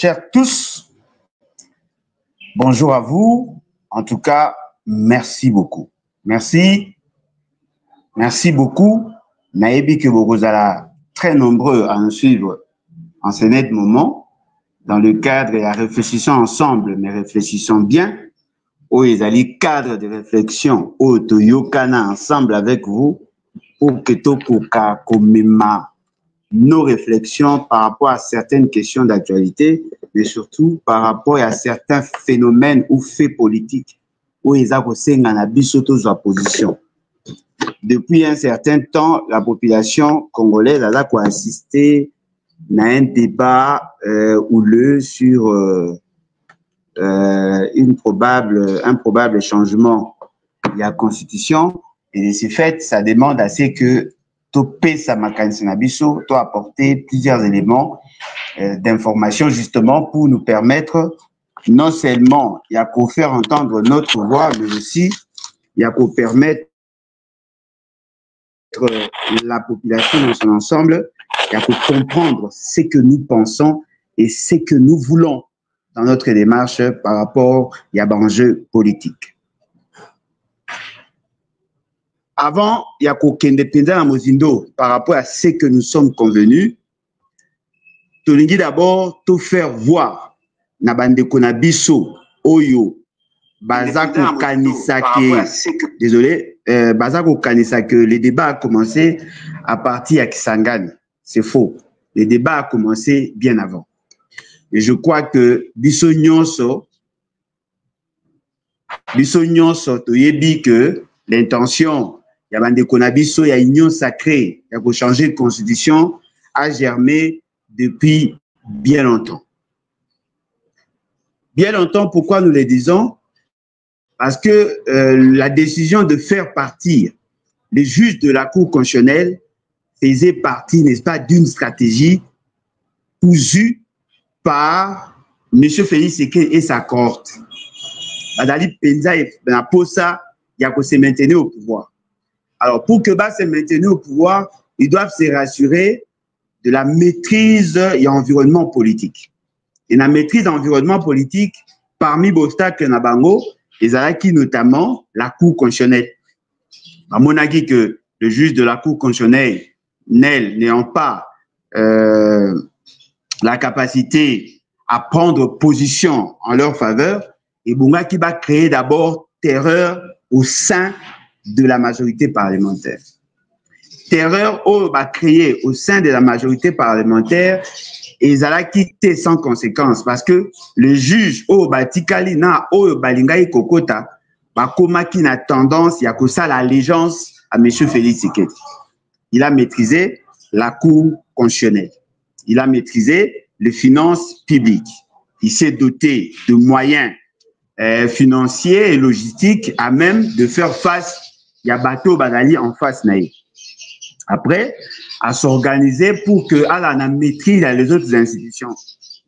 chers tous, bonjour à vous. En tout cas, merci beaucoup. Merci beaucoup. Naebi que vous êtes très nombreux à nous suivre en ce net moment, dans le cadre de la réfléchissons ensemble, mais réfléchissons bien. Où ils allaient cadre de réflexion, où Toyokana ensemble avec vous, pour que Tokoka commémore nos réflexions par rapport à certaines questions d'actualité, mais surtout par rapport à certains phénomènes ou faits politiques où ils ont en position. Depuis un certain temps, la population congolaise a assisté à un débat houleux sur un probable changement de la Constitution. Et de ce fait, ça demande assez que topé sa makanisi na biso, to apporter plusieurs éléments d'information justement pour nous permettre non seulement il y a qu'à faire entendre notre voix, mais aussi il y a qu'à permettre la population dans son ensemble, il y a qu'à comprendre ce que nous pensons et ce que nous voulons dans notre démarche par rapport à l'enjeu politique. Avant, il y a qu'aucun indépendant à Mozindo par rapport à ce que nous sommes convenus. Tolingi d'abord tout faire voir na bande konabiso oyo bazako kanisake. Désolé, bazako kanisake. Le débat a commencé à partir à Kisangani. C'est faux. Le débat a commencé bien avant. Et je crois que biso nyonso toyebi que l'intention il y a bande konabiso, il y a union sacrée, il y a pour changer de constitution a germé depuis bien longtemps. Bien longtemps, pourquoi nous le disons? Parce que la décision de faire partir les juges de la Cour constitutionnelle faisait partie, n'est-ce pas, d'une stratégie cousue par M. Félix Tshisekedi et sa cohorte. Badali Penza et Naposa, il y a que se maintenir au pouvoir. Alors, pour que Bas se maintenir au pouvoir, ils doivent se rassurer de la maîtrise et environnement politique. Et la maîtrise d'environnement politique, parmi les obstacles Nabango, ils ont acquis notamment la Cour constitutionnelle. À mon avis, que le juge de la Cour constitutionnelle, n'ayant pas la capacité à prendre position en leur faveur, et Bunga qui va créer d'abord terreur au sein de la majorité parlementaire. Terreur va créer au sein de la majorité parlementaire et ils allaient quitter sans conséquence parce que le juge Batikali na Balingai Kokota Bakoma qui n'a tendance il y a que ça l'allégeance à M. Félix Tshisekedi. Il a maîtrisé la Cour constitutionnelle. Il a maîtrisé les finances publiques. Il s'est doté de moyens financiers et logistiques à même de faire face il y a bateau Badali en face naïf. Après, à s'organiser pour que Allah maîtrise les autres institutions,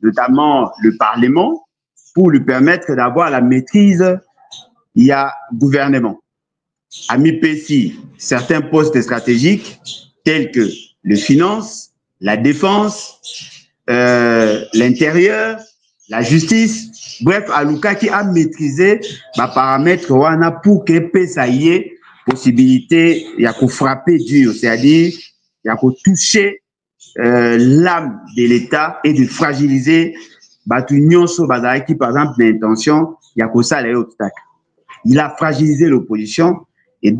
notamment le Parlement, pour lui permettre d'avoir la maîtrise, il y a gouvernement. À MIPESI, certains postes stratégiques tels que les finances, la défense, l'intérieur, la justice, bref, Aluka qui a maîtrisé les paramètres pour que PESA y ait possibilité, il y a qu'à frapper dur, c'est-à-dire il y a qu'à toucher l'âme de l'État et de fragiliser Batunion Sobazari qui, par exemple, l'intention, il y a qu'à ça les obstacles. Il a fragilisé l'opposition et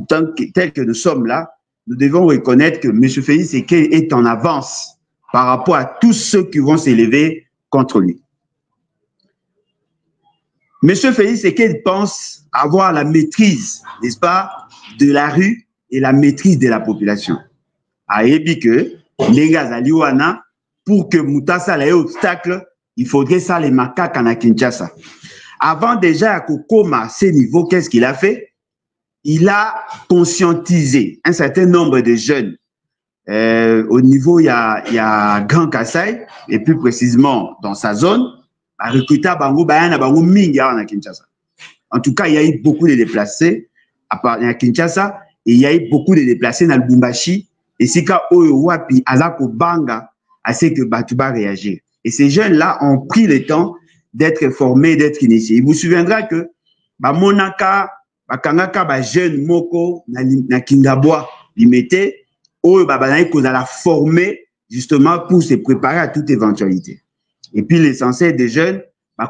tel que nous sommes là, nous devons reconnaître que M. Félix Tshisekedi est en avance par rapport à tous ceux qui vont s'élever contre lui. M. Félix Tshisekedi pense avoir la maîtrise, n'est-ce pas, de la rue et la maîtrise de la population. Aébi que Nengazaliwana, pour que Moutassa ait obstacle, il faudrait ça les macaques à Kinshasa. Avant déjà à Kokoma, à ce niveau, qu'est-ce qu'il a fait? Il a conscientisé un certain nombre de jeunes. Au niveau, il y a Grand Kassai, et plus précisément dans sa zone, à recruter Bango Bayana Bango Minga à Kinshasa. En tout cas, il y a eu beaucoup de déplacés à Kinshasa et il y a eu beaucoup de déplacés dans le Lubumbashi. Et si ka Oyo Wapi Azako Banga, à ce que Batuba réagir. Et ces jeunes-là ont pris le temps d'être formés, d'être initiés. Il vous souviendra que Monaka, Kangaka, jeune Moko, na Kingabwa, Limete, où ils la former justement pour se préparer à toute éventualité. Et puis l'essentiel des jeunes,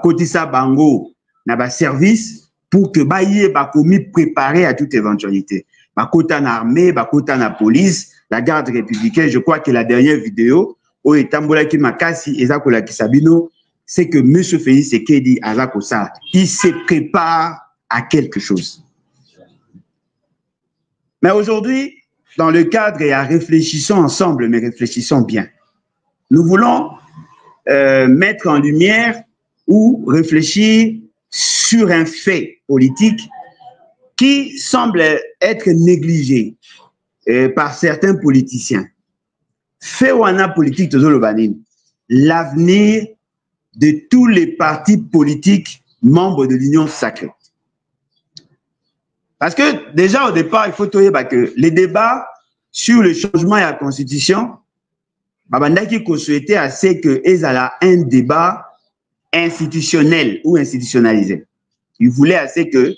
Kotisa Bango, na service pour que Baye Bakomi préparé à toute éventualité. Bakota na armée, Bakota na police, la garde républicaine. Je crois que la dernière vidéo, où Etambola Kimakasi, Ezakola Kisabino, c'est que M. Félix Sekedi Azakosa, il se prépare à quelque chose. Mais aujourd'hui, dans le cadre, et réfléchissons ensemble, mais réfléchissons bien. Nous voulons mettre en lumière ou réfléchir sur un fait politique qui semble être négligé par certains politiciens. Fait wana politique l'avenir de tous les partis politiques membres de l'Union sacrée. Parce que déjà au départ, il faut dire que les débats sur le changement de la Constitution, Babandaki qu'on souhaitait assez que ezala un débat institutionnel ou institutionnalisé. Il voulait assez que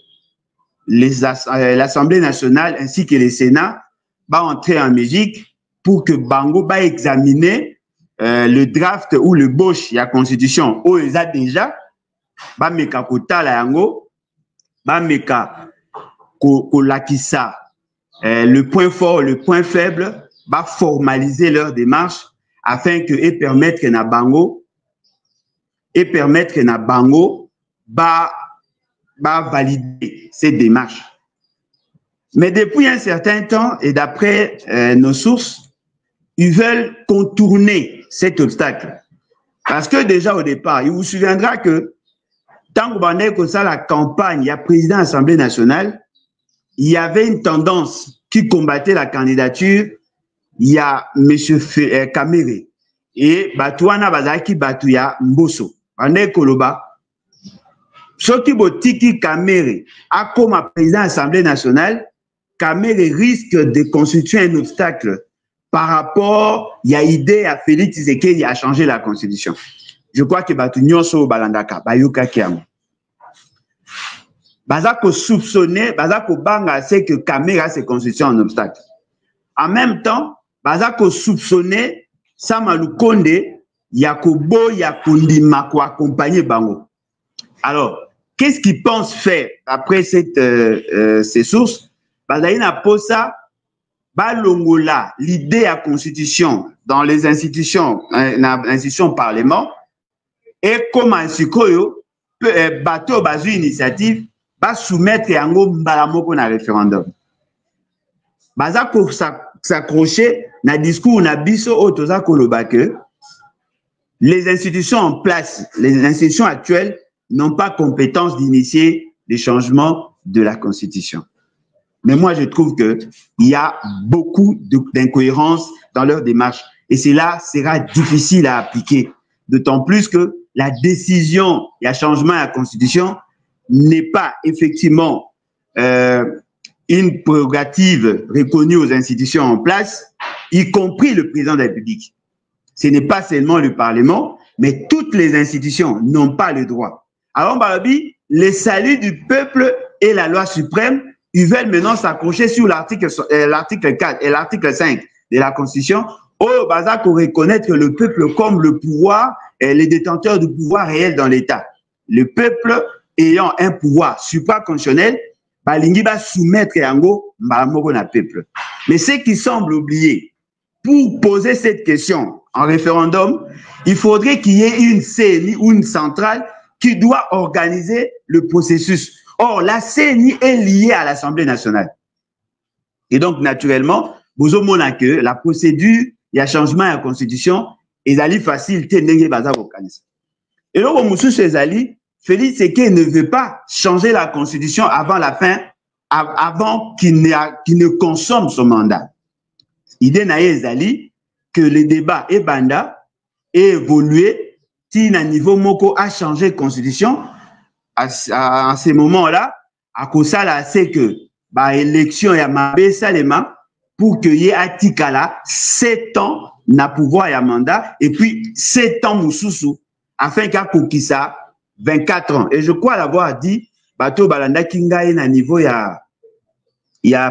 l'Assemblée nationale ainsi que le Sénat va entrer en musique pour que Bango va examiner le draft ou le boche de la Constitution où ils ont déjà va meka kota la yango va meka kolakisa le point fort, le point faible, va formaliser leur démarche afin que et permettre que na Bango va valider ces démarches. Mais depuis un certain temps et d'après nos sources, ils veulent contourner cet obstacle. Parce que déjà au départ, il vous souviendra que tant que ça la campagne, il y a président de l'Assemblée nationale, il y avait une tendance qui combattait la candidature, il y a M. Kamere et Batouana Bazaki Batouya Mbosso. Bande Koloba, Soki Botiki Kamere a comme président de l'Assemblée nationale, Kamere risque de constituer un obstacle par rapport, il y a idée à Félix Tshisekedi a changé la constitution. Je crois que Batunyoso Balandaka, Bayoka Kiam. Bazako soupçonné, Bazako Banga sait que Kamera s'est constitué un obstacle. En même temps, Bazako soupçonné, Samalou Konde, Yakobo, Yakundima, ko accompagner Bango. Alors, qu'est-ce qu'ils pensent faire après ces sources? Bazaïna Posa, Balongola, l'idée à constitution dans les institutions, l'institution parlement, et comment Sikoyo peut bateau basu initiative, va soumettre Yango Mbalamoko na référendum. Bazako s'accrocher na discours na biso otoza koloba que les institutions en place, les institutions actuelles n'ont pas compétence d'initier les changements de la Constitution. Mais moi, je trouve qu'il y a beaucoup d'incohérences dans leur démarche. Et cela sera difficile à appliquer. D'autant plus que la décision, il y a changement à la Constitution, n'est pas effectivement une prérogative reconnue aux institutions en place, y compris le président de la République. Ce n'est pas seulement le Parlement, mais toutes les institutions n'ont pas le droit. Alors, Barabi, le salut du peuple et la loi suprême, ils veulent maintenant s'accrocher sur l'article 4 et l'article 5 de la Constitution, où Bazak reconnaître le peuple comme le pouvoir et les détenteurs du pouvoir réel dans l'État. Le peuple ayant un pouvoir supraconstitutionnel, Balingi va soumettre Yango Mbalamoko na peuple. Mais ce qui semble oublier, pour poser cette question en référendum, il faudrait qu'il y ait une CNI ou une centrale qui doit organiser le processus. Or, la CNI est liée à l'Assemblée nationale. Et donc, naturellement, vous avez que la procédure, il y a changement à la Constitution, et Zali facile, et donc, Moussou Zali, Félix Tshisekedi ne veut pas changer la Constitution avant la fin, avant qu'il ne consomme son mandat. Idée naïe Zali, que le débat est banda, est évolué, si un niveau Moko a changé de Constitution, à ce moment-là, à cause de c'est que l'élection est à Mabé Salema, pour que y ait Atikala 7 ans na pouvoir ya mandat et puis 7 ans Moussoussou afin qu'à Koukissa 24 ans. Et je crois l'avoir dit, Bato Balanda Kingaï na niveau ya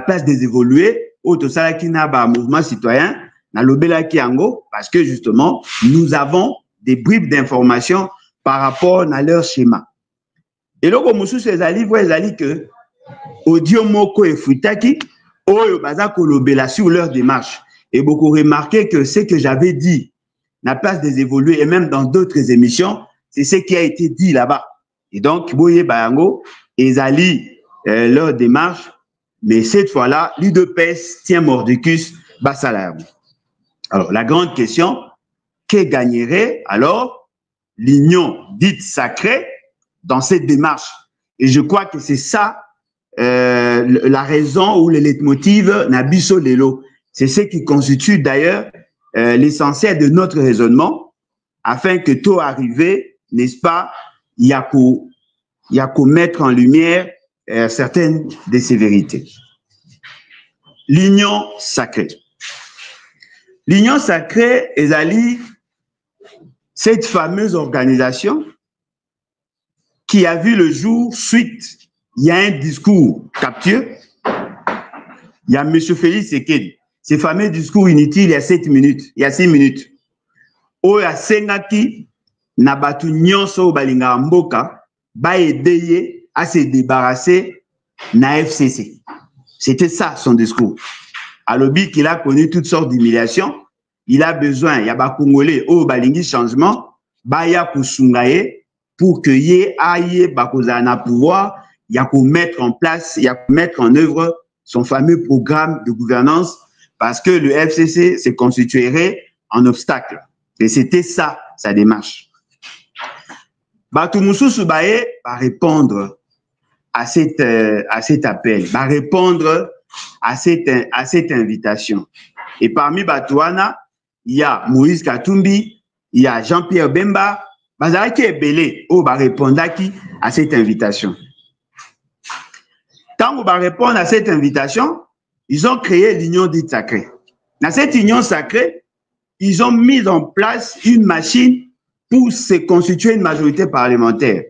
place des évolués, auto sala kina ba mouvement citoyen na lobela kiango parce que justement nous avons des bribes d'informations par rapport à leur schéma. Et donc Moussoussou ezali voit ezali que audio moko et futaki oyo baza kolobela sur leur démarche. Et beaucoup remarqué que ce que j'avais dit na place des évolués et même dans d'autres émissions, c'est ce qui a été dit là-bas. Et donc, Boye Bayango, ezali leur démarche, mais cette fois-là, l'UDPS tient mordicus Bassalam. Alors, la grande question, que gagnerait alors l'union dite sacrée dans cette démarche? Et je crois que c'est ça la raison ou le leitmotiv Nabiso Lelo. C'est ce qui constitue d'ailleurs l'essentiel de notre raisonnement, afin que tout arrivé, n'est-ce pas, il y a qu'à mettre en lumière certaines de ces vérités. L'union sacrée. L'union sacrée, ezali, cette fameuse organisation qui a vu le jour suite, il y a un discours captieux, il y a M. Félix Sekedi. Ces fameux discours inutiles, il y a 7 minutes, il y a 6 minutes. Oya sengaki na batu nyonso balinga mboka ba aider à se débarrasser na FCC. C'était ça son discours. Alobi qu'il a connu toutes sortes d'humiliations, il a besoin, il y a ba Congolais au balingi changement, ba ya kusungaye pour que yé aye ba kozana pouvoir, il y a qu'on mettre en place, il y a qu'on mettre en œuvre son fameux programme de gouvernance. Parce que le FCC se constituerait en obstacle. Et c'était ça, sa démarche. Batumoussou Soubaye va répondre à cet appel, va répondre à cette invitation. Et parmi Batouana, il y a Moïse Katumbi, il y a Jean-Pierre Bemba, Bazaraki et Belé, où va répondre à cette invitation. Quand on va répondre à cette invitation, ils ont créé l'union dite sacrée. Dans cette union sacrée, ils ont mis en place une machine pour se constituer une majorité parlementaire.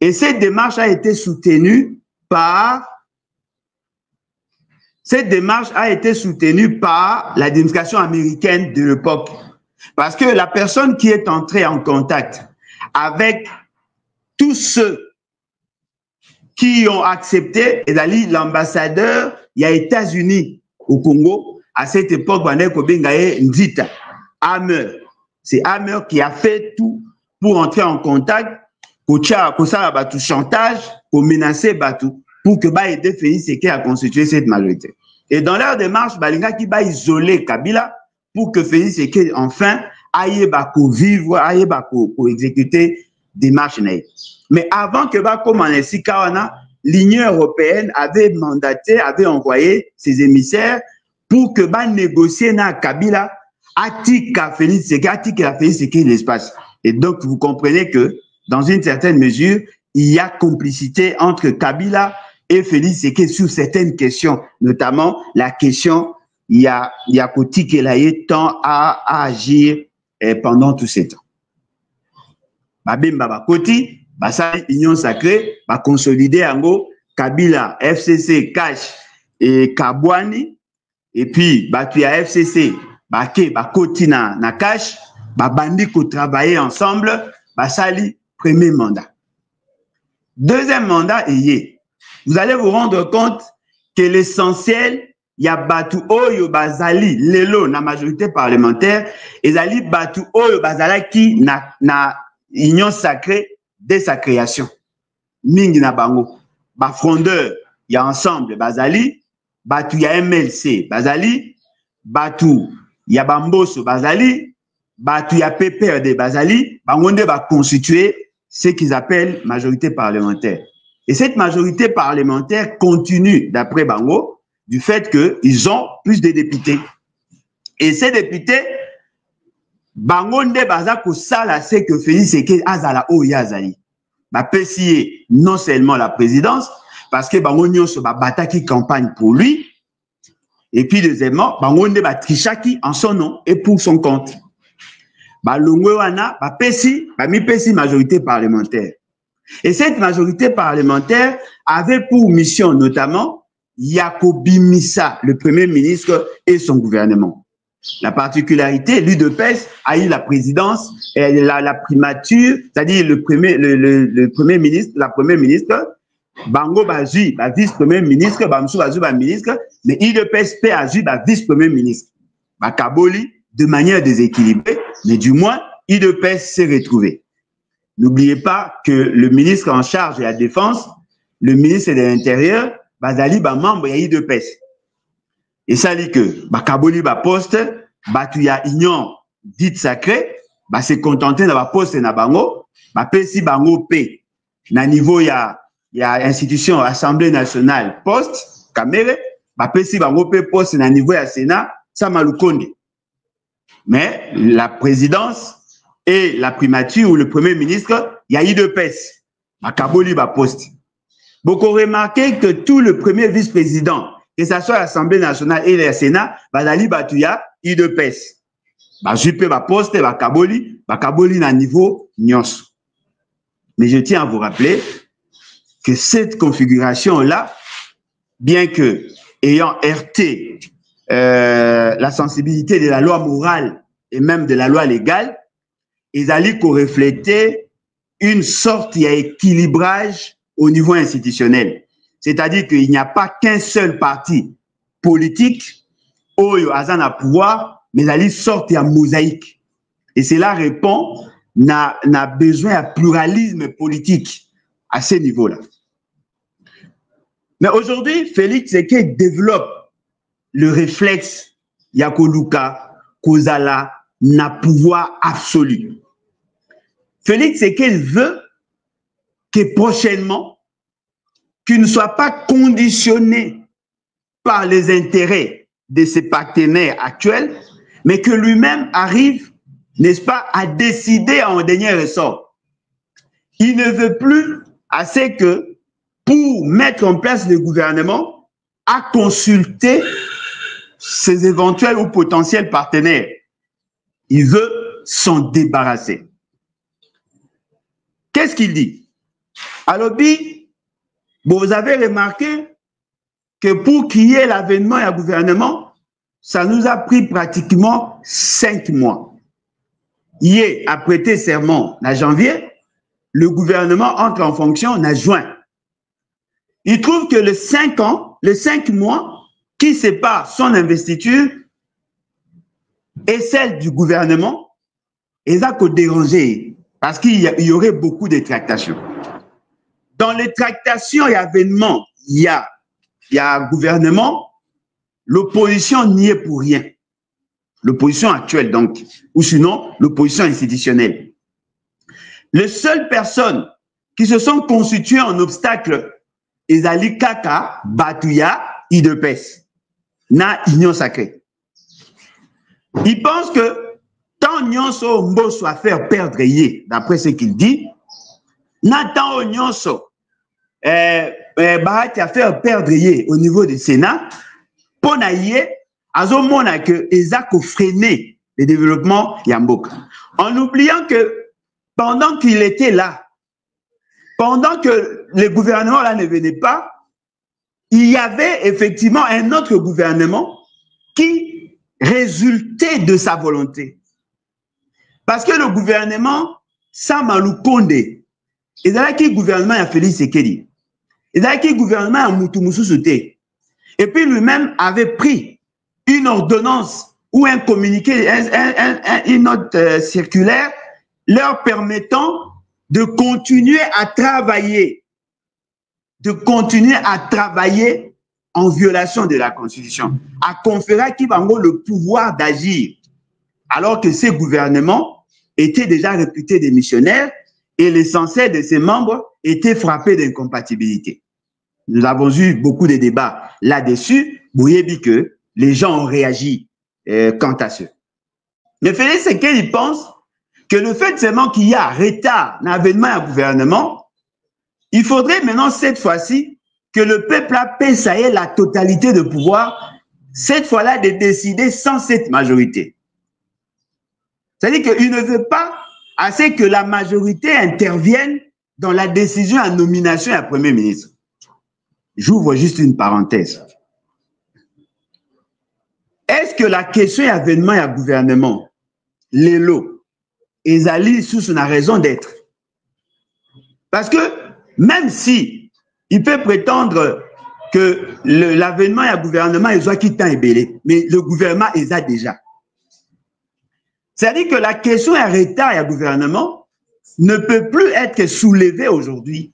Et cette démarche a été soutenue par l'administration américaine de l'époque. Parce que la personne qui est entrée en contact avec tous ceux qui ont accepté, et l'ambassadeur, il y a États-Unis au Congo, à cette époque, Nzita, Hammer. C'est Hammer qui a fait tout pour entrer en contact, pour ça, chantage, pour menacer Batou, pour que aider Félix Sekedi à constituer cette majorité. Et dans leur démarche, Balinga qui va isoler Kabila pour que Félix Sekedi enfin aille vivre, aille exécuter des marches. Mais avant que l'Union européenne avait mandaté, avait envoyé ses émissaires pour que négocier na Kabila Atika Félix Sekedi l'espace. Et donc vous comprenez que dans une certaine mesure, il y a complicité entre Kabila et Félix Sekedi sur certaines questions, notamment la question il y a Koti Kelaye temps à agir pendant tout ces temps. Babemba Koti, ça union sacrée, va consolider Ango, Kabila, FCC, Cash et Kabwani, et puis tu as FCC, Koti na Cash, bandi ko travailler ensemble, sali premier mandat. Deuxième mandat, vous allez vous rendre compte que l'essentiel, il y a Batu Oyo Bazali, Lelo, na majorité parlementaire, et Zali Batu Oyo Bazala qui na union sacrée dès sa création. Mingi na bango. Ba frondeur, il y a ensemble Bazali, Batu il y a MLC Bazali, Batu il y a Bamboso Bazali, Batu il y a PPRD Bazali, Bangonde va constituer ce qu'ils appellent majorité parlementaire. Et cette majorité parlementaire continue, d'après Bango, du fait qu'ils ont plus de députés. Et ces députés, Bangonde Bazako Sala, c'est que Félix Sekedi Azala Oyazali. Pessier non seulement la présidence, parce que Bangonyo se bataki campagne pour lui, Et puis deuxièmement, bangonde ba trichaki en son nom et pour son compte. Ba longwe wana ba pesi, ba mi pesi majorité parlementaire. Et cette majorité parlementaire avait pour mission notamment Yacobi Missa, le premier ministre et son gouvernement. La particularité, l'UDPS a eu la présidence et la primature, c'est-à-dire le premier ministre, la première ministre, Bango Bazu, ba vice-premier ministre, Bamsou Bazu, ba ministre, mais l'UDPS a eu ba vice-premier ministre. Ba Kaboli, de manière déséquilibrée, mais du moins, l'UDPS s'est retrouvé. N'oubliez pas que le ministre en charge de la Défense, le ministre de l'Intérieur, Bazali, ba membre de l'UDPS. Et ça dit que Bakaboli ba poste, Batuya union dite sacrée, ba se contenter de ba poste na bango, ba pesi bango P. Na niveau il y a institution Assemblée nationale poste, Kamere, ba pesi bango P poste na niveau ya Sénat, ça malukonde. Mais la présidence et la primature ou le premier ministre, il y a eu deux pèses. Bakaboli ba poste. Beaucoup remarqué que tout le premier vice-président, que ce soit l'Assemblée nationale et le Sénat, Bazali Batuya, il de pèse. Jupe ba poste, Bakaboli na niveau nyos. Mais je tiens à vous rappeler que cette configuration-là, bien que ayant heurté la sensibilité de la loi morale et même de la loi légale, ils allaient refléter une sorte d'équilibrage au niveau institutionnel. C'est-à-dire qu'il n'y a pas qu'un seul parti politique où il y a pouvoir, mais il sorte en mosaïque. Et cela répond à besoin de pluralisme politique à ce niveau-là. Mais aujourd'hui, Félix Tshisekedi développe le réflexe Yakoluka, Kozala, n'a pouvoir absolu. Félix Tshisekedi veut que prochainement, qu'il ne soit pas conditionné par les intérêts de ses partenaires actuels, mais que lui-même arrive, n'est-ce pas, à décider en dernier ressort. Il ne veut plus assez que, pour mettre en place le gouvernement, à consulter ses éventuels ou potentiels partenaires. Il veut s'en débarrasser. Qu'est-ce qu'il dit? Alors, vous avez remarqué que pour qu'il y ait l'avènement et un gouvernement, ça nous a pris pratiquement 5 mois. Hier, a prêté serment en janvier, le gouvernement entre en fonction en juin. Il trouve que les 5 ans, les 5 mois qui séparent son investiture et celle du gouvernement, ils ont dérangé parce qu'il y aurait beaucoup de tractations. Dans les tractations et avènements, il y a un gouvernement, l'opposition n'y est pour rien. L'opposition actuelle, donc, ou sinon l'opposition institutionnelle. Les seules personnes qui se sont constituées en obstacle, Ezali Kaka, Batuya, IDPS, na union sacrée. Ils pensent que tant Nyonso Mbo soit faire perdre Yé, d'après ce qu'il dit, na tant Nyonso Bahati a fait perdre Yé au niveau du Sénat, pour Yé, azomona que Ezako freiner le développement Yamboka. En oubliant que pendant qu'il était là, pendant que le gouvernement là ne venait pas, il y avait effectivement un autre gouvernement qui résultait de sa volonté. Parce que le gouvernement, Samalou Konde, il y a qui gouvernement a Félix Tshisekedi, il y a qui gouvernement a Moutoumoussou Souté. Et puis lui-même avait pris une ordonnance ou un communiqué, une note circulaire leur permettant de continuer à travailler en violation de la Constitution, à conférer à Kibango le pouvoir d'agir, alors que ces gouvernements étaient déjà réputés des missionnaires et l'essentiel de ses membres étaient frappés d'incompatibilité. Nous avons eu beaucoup de débats là-dessus, vous voyez que les gens ont réagi quant à ce. Mais Félix Tshisekedi pense que le fait seulement qu'il y a retard dans l'avènement à gouvernement, il faudrait maintenant cette fois-ci que le peuple paie ça y est la totalité de pouvoir cette fois-là, de décider sans cette majorité. C'est-à-dire qu'il ne veut pas assez que la majorité intervienne dans la décision à nomination à Premier ministre. J'ouvre juste une parenthèse. Est-ce que la question avènement et à gouvernement, l'élo, ezali sous son raison d'être? Parce que même si il peut prétendre que l'avènement et à gouvernement, ils ont quitté un belé, mais le gouvernement, ils a déjà. C'est-à-dire que la question à retard et à gouvernement ne peut plus être soulevée aujourd'hui,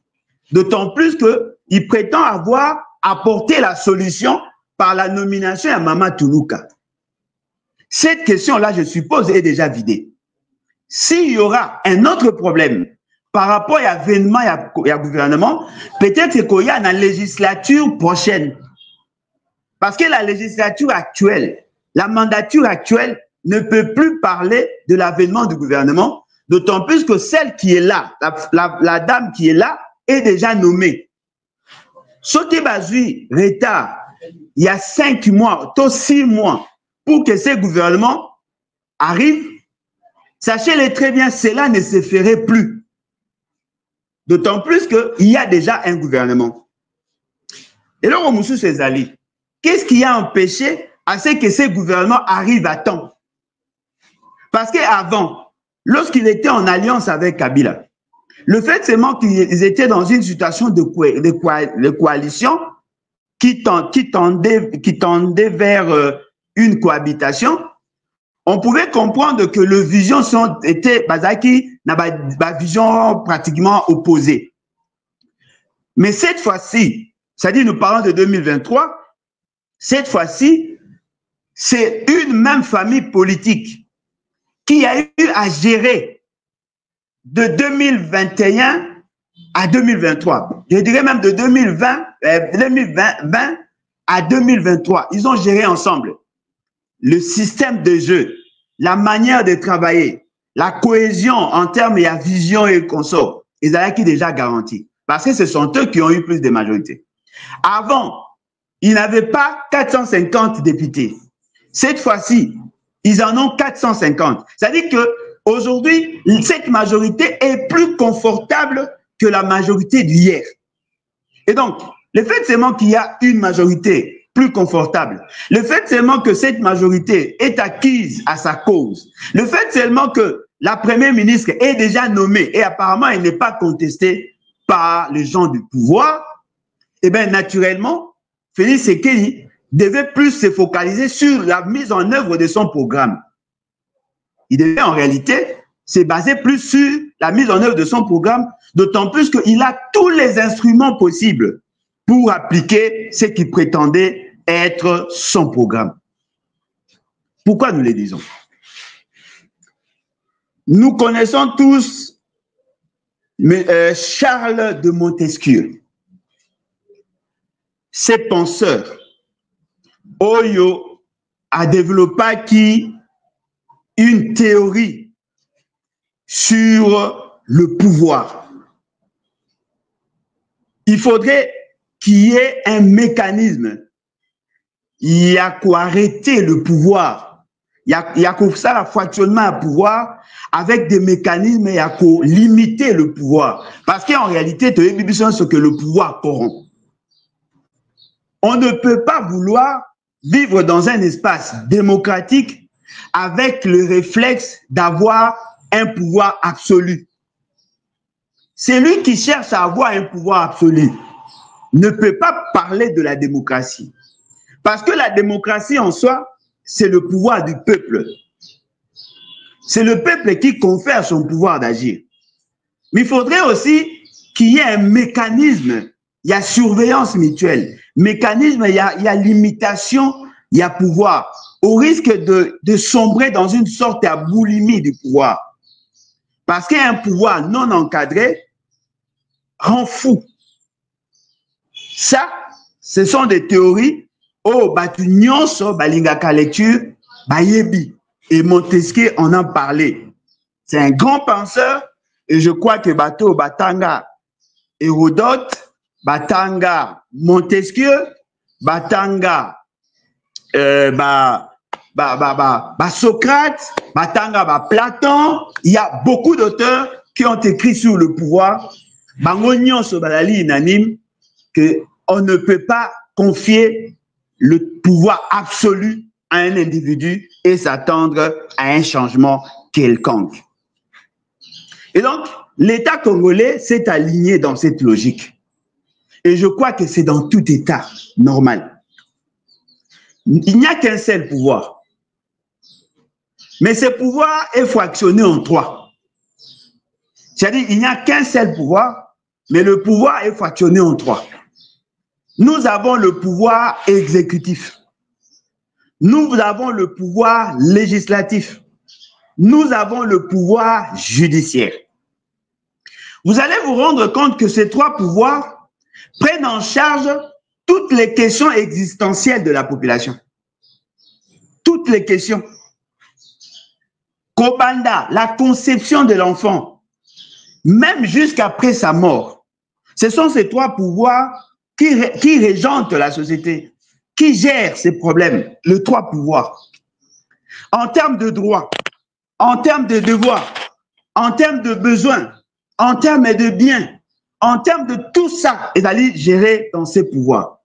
d'autant plus qu'il prétend avoir apporté la solution par la nomination à Mama Toulouka. Cette question-là, je suppose, est déjà vidée. S'il y aura un autre problème par rapport à l'avènement et à gouvernement, peut-être qu'il y a une législature prochaine. Parce que la législature actuelle, la mandature actuelle ne peut plus parler de l'avènement du gouvernement, d'autant plus que celle qui est là, la dame qui est là, est déjà nommée. Sauté Bazui, retard, il y a 5 mois, 6 mois, pour que ce gouvernement arrive, sachez-le très bien, cela ne se ferait plus. D'autant plus qu'il y a déjà un gouvernement. Et là, on Cezali, qu'est-ce qui a empêché à ce que ce gouvernement arrive à temps? Parce qu'avant, lorsqu'il était en alliance avec Kabila, le fait seulement qu'ils étaient dans une situation de coalition qui tendait vers une cohabitation, on pouvait comprendre que les visions étaient vision pratiquement opposées. Mais cette fois-ci, c'est-à-dire nous parlons de 2023, cette fois-ci, c'est une même famille politique qui a eu à gérer de 2021 à 2023. Je dirais même de 2020 à 2023. Ils ont géré ensemble le système de jeu, la manière de travailler, la cohésion en termes de la vision et consort. Ils avaient qui déjà garanti. Parce que ce sont eux qui ont eu plus de majorité. Avant, ils n'avaient pas 450 députés. Cette fois-ci, ils en ont 450. C'est-à-dire qu'aujourd'hui, cette majorité est plus confortable que la majorité d'hier. Et donc, le fait seulement qu'il y a une majorité plus confortable, le fait seulement que cette majorité est acquise à sa cause, le fait seulement que la première ministre est déjà nommée et apparemment elle n'est pas contestée par les gens du pouvoir, eh bien naturellement, Félix Tshisekedi devait plus se focaliser sur la mise en œuvre de son programme. Il devait en réalité se baser plus sur la mise en œuvre de son programme, d'autant plus qu'il a tous les instruments possibles pour appliquer ce qu'il prétendait être son programme. Pourquoi nous le disons? Nous connaissons tous Charles de Montesquieu. Ces penseurs, Oyo a développé une théorie sur le pouvoir. Il faudrait qu'il y ait un mécanisme. Il y a qu'à arrêter le pouvoir. Il y a qu'à faire un fractionnement à pouvoir avec des mécanismes, il y a qu'à limiter le pouvoir. Parce qu'en réalité, tu as ce que le pouvoir corrompt. On ne peut pas vouloir vivre dans un espace démocratique avec le réflexe d'avoir un pouvoir absolu. Celui qui cherche à avoir un pouvoir absolu ne peut pas parler de la démocratie. Parce que la démocratie en soi, c'est le pouvoir du peuple. C'est le peuple qui confère son pouvoir d'agir. Mais il faudrait aussi qu'il y ait un mécanisme, il y a surveillance mutuelle, mécanisme, il y a limitation, il y a pouvoir, au risque de sombrer dans une sorte de boulimie du pouvoir. Parce qu'un pouvoir non encadré rend fou. Ça, ce sont des théories. Oh, batu nyonso balingaka lecture, bayebi. Et Montesquieu en a parlé. C'est un grand penseur et je crois que bateau batanga Hérodote, batanga Montesquieu, batanga Socrate, Platon, il y a beaucoup d'auteurs qui ont écrit sur le pouvoir. Bangonion Sobalali unanime que on ne peut pas confier le pouvoir absolu à un individu et s'attendre à un changement quelconque. Et donc, l'État congolais s'est aligné dans cette logique. Et je crois que c'est dans tout État normal. Il n'y a qu'un seul pouvoir. Mais ce pouvoir est fractionné en trois. C'est-à-dire qu'il n'y a qu'un seul pouvoir, mais le pouvoir est fractionné en trois. Nous avons le pouvoir exécutif. Nous avons le pouvoir législatif. Nous avons le pouvoir judiciaire. Vous allez vous rendre compte que ces trois pouvoirs prennent en charge toutes les questions existentielles de la population. Toutes les questions. Kobanda, la conception de l'enfant, même jusqu'après sa mort. Ce sont ces trois pouvoirs qui régentent la société, qui gèrent ces problèmes, les trois pouvoirs. En termes de droits, en termes de devoirs, en termes de besoins, en termes de biens, en termes de tout ça, est allé gérer dans ces pouvoirs.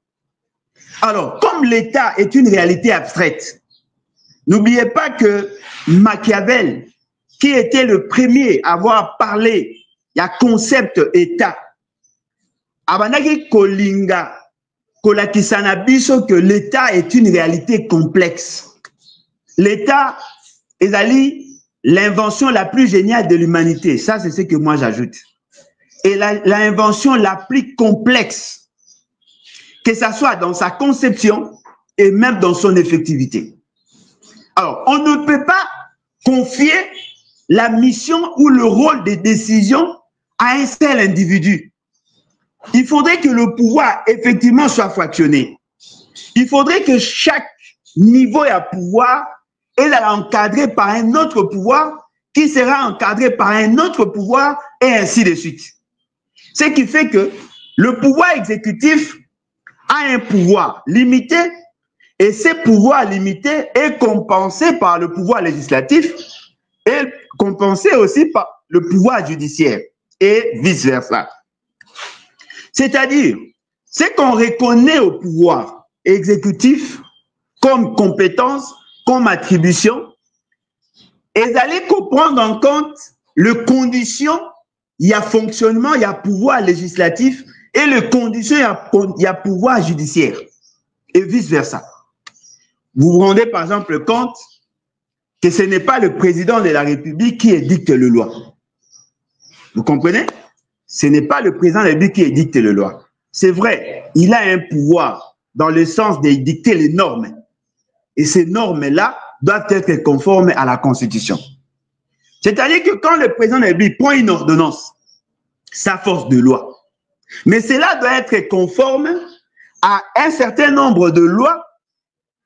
Alors, comme l'État est une réalité abstraite, n'oubliez pas que Machiavel, qui était le premier à avoir parlé, il y a concept État, Abanaki Kolinga, Kolakisana biso que l'État est une réalité complexe. L'État est l'invention la plus géniale de l'humanité. Ça, c'est ce que moi j'ajoute. Et l'invention la plus complexe, que ça soit dans sa conception et même dans son effectivité. Alors, on ne peut pas confier la mission ou le rôle des décisions à un seul individu. Il faudrait que le pouvoir, effectivement, soit fractionné. Il faudrait que chaque niveau à pouvoir est encadré par un autre pouvoir qui sera encadré par un autre pouvoir et ainsi de suite. Ce qui fait que le pouvoir exécutif a un pouvoir limité et ce pouvoir limité est compensé par le pouvoir législatif et compensé aussi par le pouvoir judiciaire et vice-versa. C'est-à-dire, ce qu'on reconnaît au pouvoir exécutif comme compétence, comme attribution, et d'aller prendre en compte les conditions, il y a fonctionnement, il y a pouvoir législatif, et les conditions, il y a pouvoir judiciaire, et vice-versa. Vous vous rendez par exemple compte que ce n'est pas le président de la République qui édicte les lois. Vous comprenez? Ce n'est pas le président de la République qui édicte les lois. C'est vrai, il a un pouvoir dans le sens d'édicter les normes. Et ces normes-là doivent être conformes à la Constitution. C'est-à-dire que quand le président de la République prend une ordonnance, sa force de loi, mais cela doit être conforme à un certain nombre de lois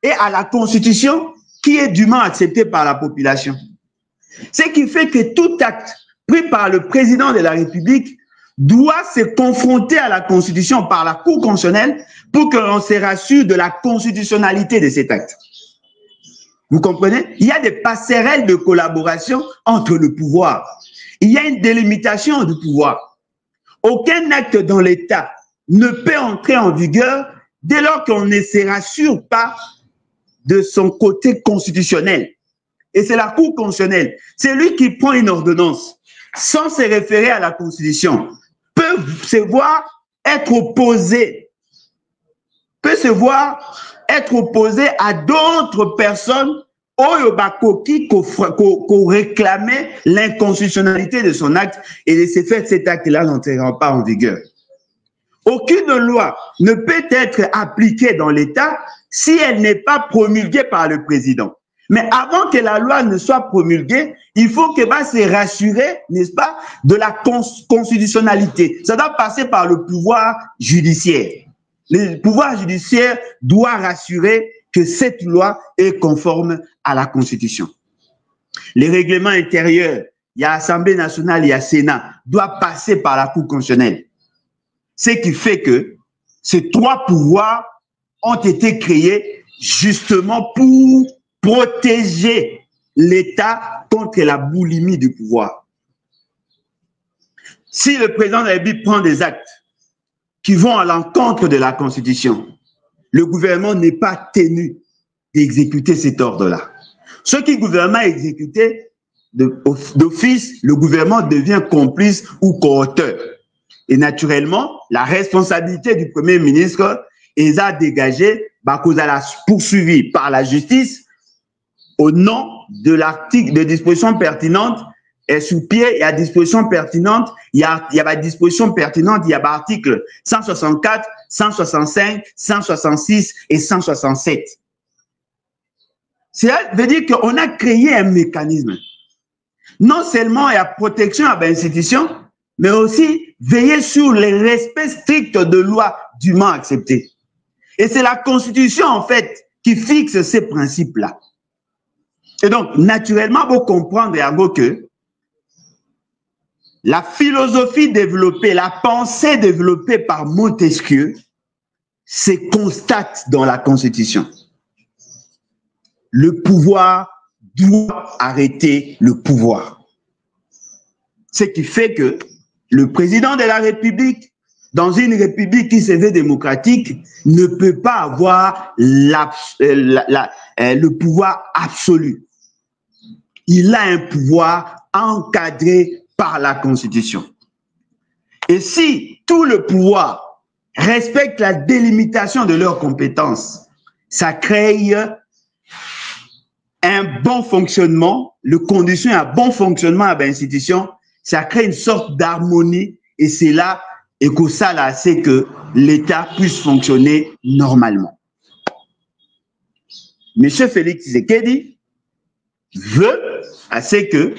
et à la Constitution qui est dûment acceptée par la population. Ce qui fait que tout acte pris par le président de la République doit se confronter à la Constitution par la Cour constitutionnelle pour que l'on se rassure de la constitutionnalité de cet acte. Vous comprenez? Il y a des passerelles de collaboration entre le pouvoir. Il y a une délimitation du pouvoir. Aucun acte dans l'État ne peut entrer en vigueur dès lors qu'on ne se rassure pas de son côté constitutionnel. Et c'est la Cour constitutionnelle. C'est lui qui prend une ordonnance sans se référer à la Constitution. Peut se voir être opposé à d'autres personnes qui réclamaient l'inconstitutionnalité de son acte et de ce fait cet acte-là n'entrera pas en vigueur. Aucune loi ne peut être appliquée dans l'État si elle n'est pas promulguée par le président. Mais avant que la loi ne soit promulguée, il faut que se rassurer, n'est-ce pas, de la constitutionnalité. Ça doit passer par le pouvoir judiciaire. Le pouvoir judiciaire doit rassurer que cette loi est conforme à la Constitution. Les règlements intérieurs, il y a Assemblée nationale, il y a Sénat, doivent passer par la Cour constitutionnelle. Ce qui fait que ces trois pouvoirs ont été créés justement pour protéger l'État contre la boulimie du pouvoir. Si le président de la République prend des actes qui vont à l'encontre de la Constitution, le gouvernement n'est pas tenu d'exécuter cet ordre-là. Ce que le gouvernement a exécuté d'office, le gouvernement devient complice ou coauteur. Et naturellement, la responsabilité du Premier ministre est à dégager, cause à la poursuivie par la justice au nom de l'article de disposition pertinente et sous pied, il y a disposition pertinente, il y a disposition pertinente, il y a article 164, 165, 166 et 167. Ça veut dire qu'on a créé un mécanisme. Non seulement il y a protection à l'institution, mais aussi veiller sur le respect strict de lois dûment acceptées. Et c'est la Constitution, en fait, qui fixe ces principes-là. Et donc, naturellement, vous comprendre, Yango, que la philosophie développée, la pensée développée par Montesquieu se constate dans la Constitution. Le pouvoir doit arrêter le pouvoir. Ce qui fait que le président de la République, dans une République qui se veut démocratique, ne peut pas avoir le pouvoir absolu. Il a un pouvoir encadré par la Constitution. Et si tout le pouvoir respecte la délimitation de leurs compétences, ça crée un bon fonctionnement, le condition à bon fonctionnement à l'institution, ça crée une sorte d'harmonie et c'est là et que ça là, c'est que l'État puisse fonctionner normalement. Monsieur Félix Tshisekedi veut assez que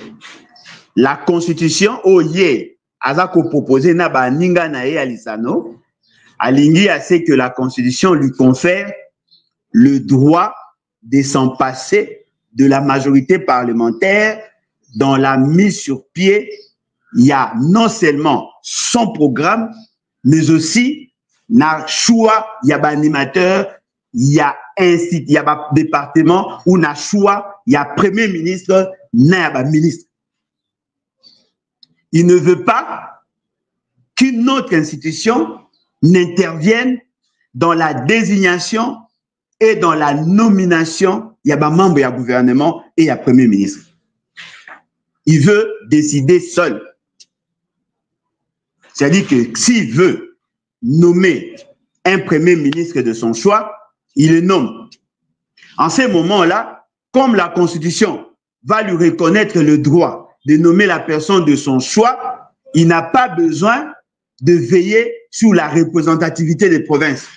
la Constitution oye azako proposé na ba ninga na ye alisano alingi assez que la Constitution lui confère le droit de s'en passer de la majorité parlementaire dans la mise sur pied. Il y a non seulement son programme, mais aussi na choix, il y a animateur, il y a département, ou na choix, il y a premier ministre, na ministre. Il ne veut pas qu'une autre institution n'intervienne dans la désignation et dans la nomination, il y a des membres du gouvernement et il y a premier ministre. Il veut décider seul. C'est-à-dire que s'il veut nommer un premier ministre de son choix, il le nomme. En ce moment-là, comme la Constitution va lui reconnaître le droit de nommer la personne de son choix, il n'a pas besoin de veiller sur la représentativité des provinces.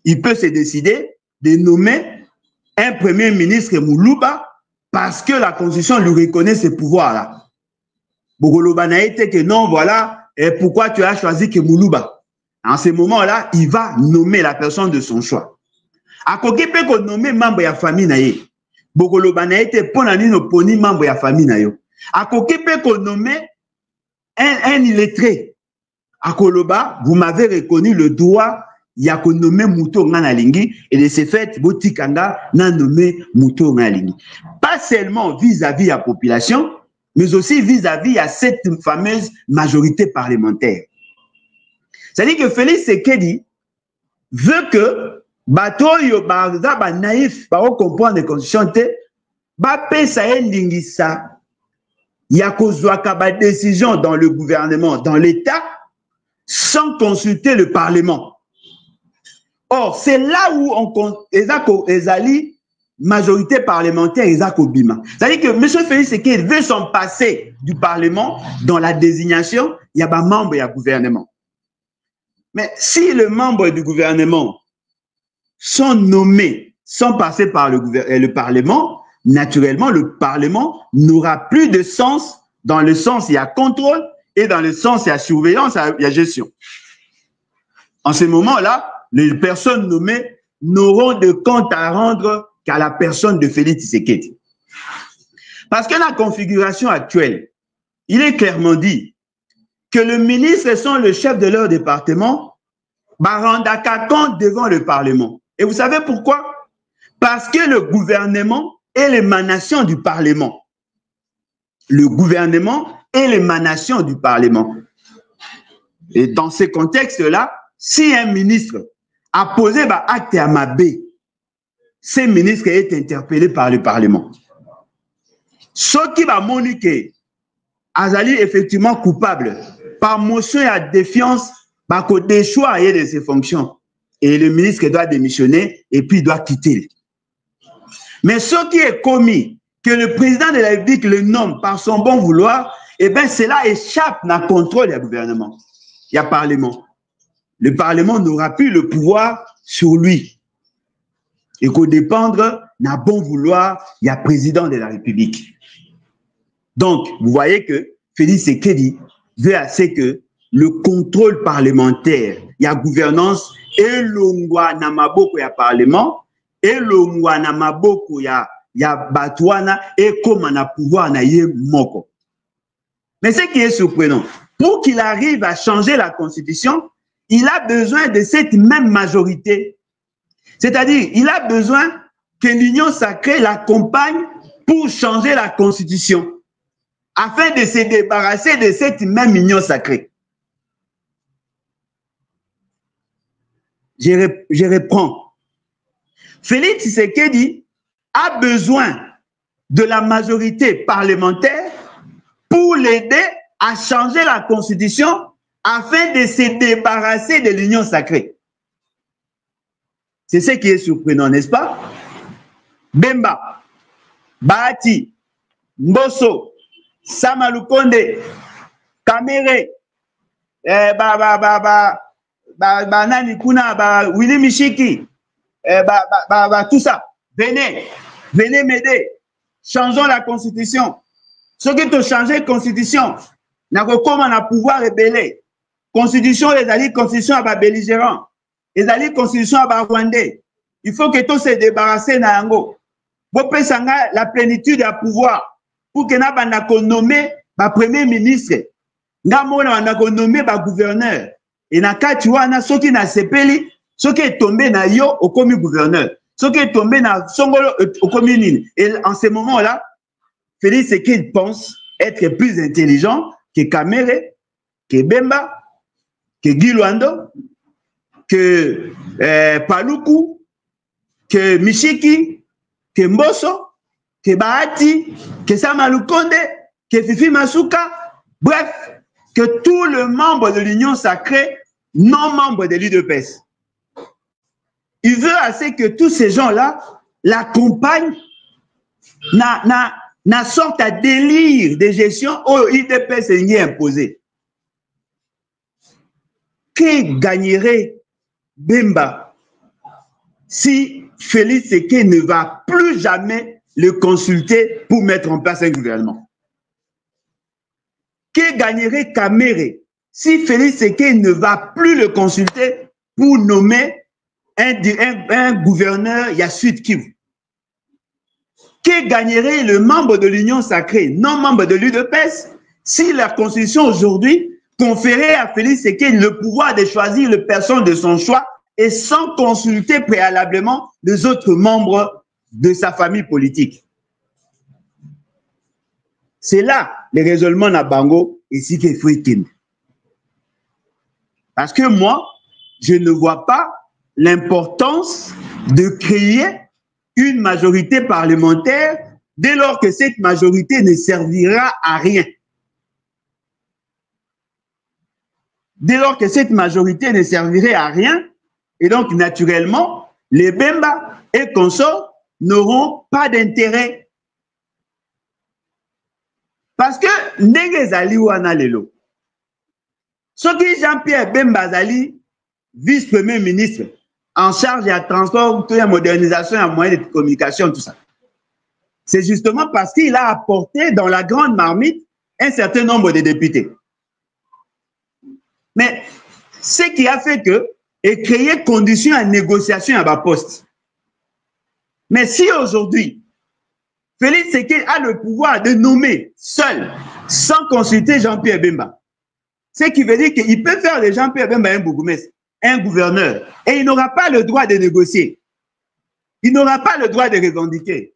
Il peut se décider de nommer un premier ministre Moulouba parce que la Constitution lui reconnaît ce pouvoir-là. Bogoloba n'a été que non, voilà, et pourquoi tu as choisi que Moulouba? En ce moment-là, il va nommer la personne de son choix. À côté peut qu'on nommer membre de la famille naïe. Bogoloba n'a été pour no poni membre de la famille naïe. À côté peut qu'on nommer un illettré. À Koloba, vous m'avez reconnu le droit. Il y a qu'on nommé Mouto Nganalingi et de ce fait, Botikanga n'a nommé Mouto Nganalingi. Pas seulement vis-à-vis de la population, mais aussi vis-à-vis à cette fameuse majorité parlementaire. C'est-à-dire que Félix Tshisekedi veut que Batoyo Barza ba naïf ba comprendre les constitutions ba pesa endingisa ya kozwaka ba décision dans le gouvernement, dans l'État sans consulter le Parlement. Or, c'est là où on ezali majorité parlementaire ezako bima. C'est-à-dire que M. Félix Tshisekedi veut s'en passer du Parlement dans la désignation, il y a des membres du gouvernement. Mais si les membres du gouvernement sont nommés sans passer par le Parlement, naturellement, le Parlement n'aura plus de sens dans le sens il y a contrôle et dans le sens il y a surveillance, il y a gestion. En ce moment-là, les personnes nommées n'auront de compte à rendre qu'à la personne de Félix Tshisekedi. Parce que la configuration actuelle, il est clairement dit que les ministres sont le chef de leur département, rendent compte devant le Parlement. Et vous savez pourquoi? Parce que le gouvernement est l'émanation du Parlement. Le gouvernement est l'émanation du Parlement. Et dans ce contexte-là, si un ministre a posé acte à Mabé, ce ministre est interpellé par le Parlement. Ce qui va moniquer Azali effectivement coupable par motion à défiance, par côté choix de ses fonctions. Et le ministre doit démissionner et puis doit quitter. Mais ce qui est commis, que le président de la République le nomme par son bon vouloir, eh bien cela échappe à contrôle du gouvernement. Il y a Parlement. Le Parlement n'aura plus le pouvoir sur lui. Et qu'au dépendre d'un bon vouloir, il y a président de la République. Donc, vous voyez que Félix Tshisekedi veut assez que le contrôle parlementaire, il y a gouvernance, et l'ongwa na maboko ya parlement, et l'ongwa na maboko ya batouana, et comme on a pouvoir na ye moko. Mais ce qui est surprenant, pour qu'il arrive à changer la constitution, il a besoin de cette même majorité. C'est-à-dire, il a besoin que l'union sacrée l'accompagne pour changer la constitution, afin de se débarrasser de cette même union sacrée. Je reprends. Félix Tshisekedi a besoin de la majorité parlementaire pour l'aider à changer la constitution afin de se débarrasser de l'union sacrée. C'est ce qui est surprenant, n'est-ce pas? Bemba, Bahati, Mbosso, Sama Lukonde, Kamere, Nani Kuna, Willy Mishiki, tout ça. Venez m'aider. Changeons la constitution. Ceux qui ont changé la constitution, n'a pas comment on a pouvoir rebeller. Constitution, les alliés, constitution à belligérant. Les alliés, constitution à rwandais. Il faut que tout se débarrasser na yango. Vous pensez la plénitude du pouvoir pour que n'a pas nommé premier ministre. N'a pas nommé gouverneur. Et na kati wana ceux qui na sepeli, ceux qui est tombé na yo au commis gouverneur. Ceux qui est tombé na songolo au commis. Et en ce moment-là, Félix Tshisekedi pense être plus intelligent que Kamere, que Bemba, que Guy Luando, que Paluku, que Mishiki, que Mbosso, que Bahati, que Sama Lukonde, que Fifi Masuka, bref, que tous les membres de l'Union sacrée, non membres de l'UDPS. Il veut assez que tous ces gens-là l'accompagnent na sorte à délire de gestion au UDPS est imposé. Que gagnerait Bemba si Félix Tshisekedi ne va plus jamais le consulter pour mettre en place un gouvernement? Que gagnerait Kamere si Félix Tshisekedi ne va plus le consulter pour nommer un gouverneur Sud Kivu? Que gagnerait le membre de l'Union sacrée, non membre de l'UDPS, si la Constitution aujourd'hui conférait à Félix Tshisekedi le pouvoir de choisir les personnes de son choix et sans consulter préalablement les autres membres de sa famille politique? C'est là le raisonnement na bango ici qu'il faut éteindre. Parce que moi, je ne vois pas l'importance de créer une majorité parlementaire dès lors que cette majorité ne servira à rien. Dès lors que cette majorité ne servirait à rien, et donc naturellement, les Bemba et consorts n'auront pas d'intérêt. Parce que ndenge zali wana lelo, soki Jean-Pierre Bemba zali vice-premier ministre en charge de la transport, de la modernisation, de moyens de communication, tout ça. C'est justement parce qu'il a apporté dans la grande marmite un certain nombre de députés. Mais ce qui a fait que, et créer conditions à négociation à bas poste. Mais si aujourd'hui, Félix Tshisekedi a le pouvoir de nommer seul, sans consulter Jean-Pierre Bemba, ce qui veut dire qu'il peut faire de Jean-Pierre Bemba un bourgmestre, un gouverneur, et il n'aura pas le droit de négocier. il n'aura pas le droit de revendiquer.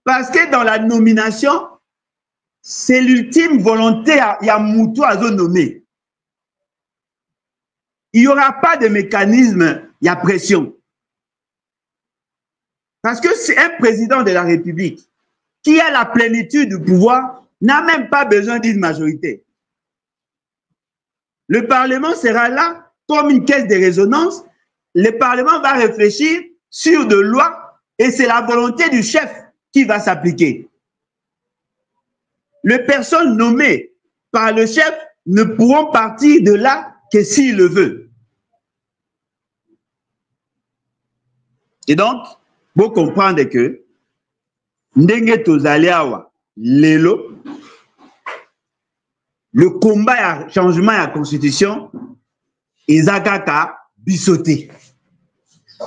Parce que dans la nomination, c'est l'ultime volonté il y a Moutou à nommer. Il n'y aura pas de mécanisme, il y a pression. Parce que c'est un président de la République qui a la plénitude du pouvoir, n'a même pas besoin d'une majorité. Le Parlement sera là comme une caisse de résonance. Le Parlement va réfléchir sur des lois et c'est la volonté du chef qui va s'appliquer. Les personnes nommées par le chef ne pourront partir de là que s'il le veut. Et donc, vous comprenez que ndenge tozali awa lelo le combat à changement à la constitution eza kaka bisoté.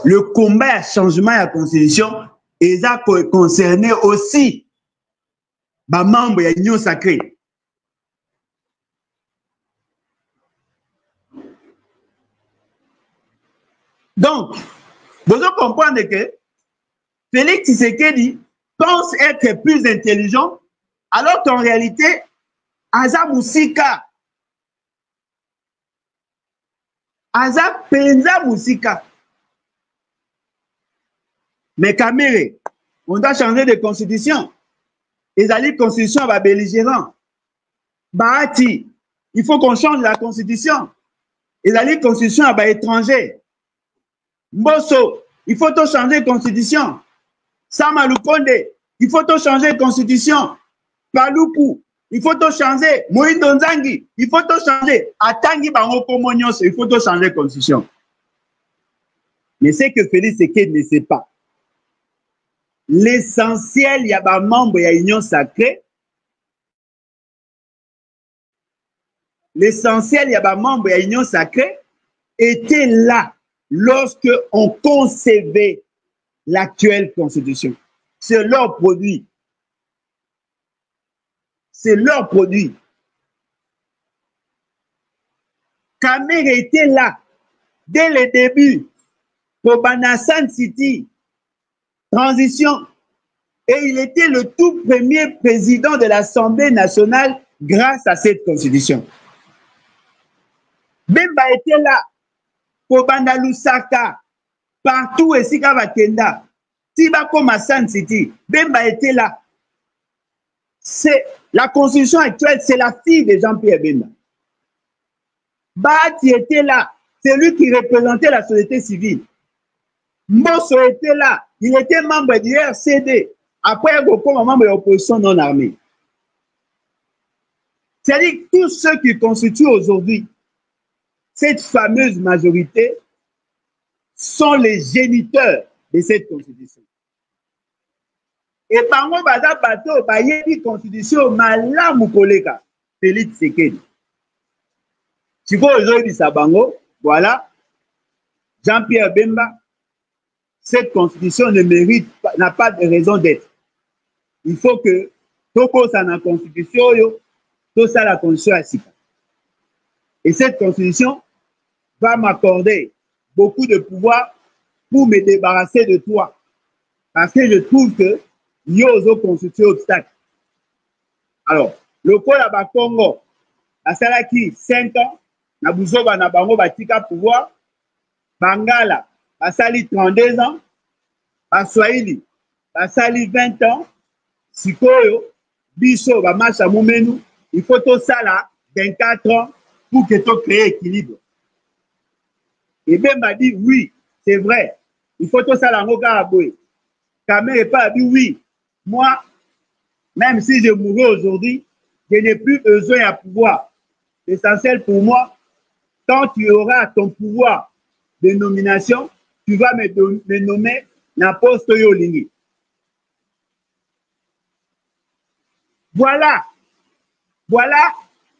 Le combat à changement à la constitution eza concerné aussi ba membre ya union sacrée. Donc, vous comprenez que Félix Tshisekedi pense être plus intelligent, alors qu'en réalité, Aza Moussika, Aza Penza Moussika. Mais Kamere, on doit changer de constitution. Les alliés de constitution va belligérant. Bahati, il faut qu'on change la constitution. Les alliés de constitution va étranger. Mbosso, il faut tout changer de constitution. Sama Lukonde, il faut tout changer de constitution. Paluku, il faut tout changer. Moïse Nzangi, il faut tout changer. Atangi Bango Komonyos, il faut tout changer de constitution. Mais c'est que Félix Tshisekedi ne sait pas. L'essentiel, il y a des membres de l'Union sacrée. L'essentiel, il y a des membres de l'Union sacrée étaient là lorsque on concevait l'actuelle constitution. C'est leur produit. C'est leur produit. Kamere était là dès le début pour Banasan City. Transition. Et il était le tout premier président de l'Assemblée nationale grâce à cette constitution. Bemba était là pour Banda Lusaka, partout et Sika Bakenda, Tibako Massan City. Bemba était là. La constitution actuelle, c'est la fille de Jean-Pierre Bemba. Bahati était là. C'est lui qui représentait la société civile. Mbosso était là. Il était membre du RCD. Après, il était membre de l'opposition non armée. C'est-à-dire que tous ceux qui constituent aujourd'hui cette fameuse majorité sont les géniteurs de cette constitution. Et par moi, il y a une constitution malamu koleka Félix Tshisekedi. Si vous aujourd'hui Sabango, voilà, Jean-Pierre Bemba, cette constitution ne mérite pas, n'a pas de raison d'être. Il faut que Toko ça la constitution, tout ça la constitution à Sika. Et cette constitution va m'accorder beaucoup de pouvoir pour me débarrasser de toi. Parce que je trouve que Yozo constitue obstacle. Alors, le col à Bakongo, à Salaki, 5 ans, Nabuzoba Nabango Batika pouvoir, Bangala, Basali 32 ans, Baswahili, Basali 20 ans, Sikoyo, Biso, Bamacha Moumenu, il faut tout ça là, 24 ans, pour que tu crées équilibre. Et Ben m'a dit, oui, c'est vrai, il faut tout ça là, Ngogaraboué. Kamere pas dit, oui, moi, même si je mourrais aujourd'hui, je n'ai plus besoin de pouvoir. L'essentiel pour moi, quand tu auras ton pouvoir de nomination, tu vas me nommer n'importe Yolingi. Voilà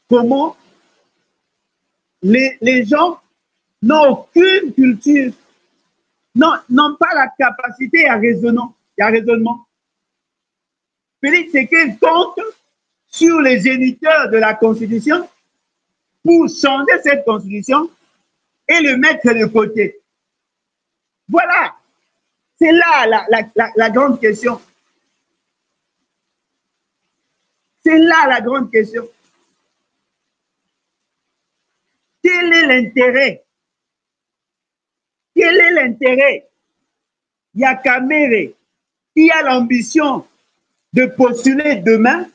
comment les gens n'ont aucune culture, n'ont pas la capacité à raisonnement. Félix Tshisekedi compte sur les géniteurs de la Constitution pour changer cette Constitution et le mettre de côté. Voilà. C'est là la grande question. C'est là la grande question. Quel est l'intérêt? Quel est l'intérêt? Il y a Kamere qui a l'ambition de postuler demain.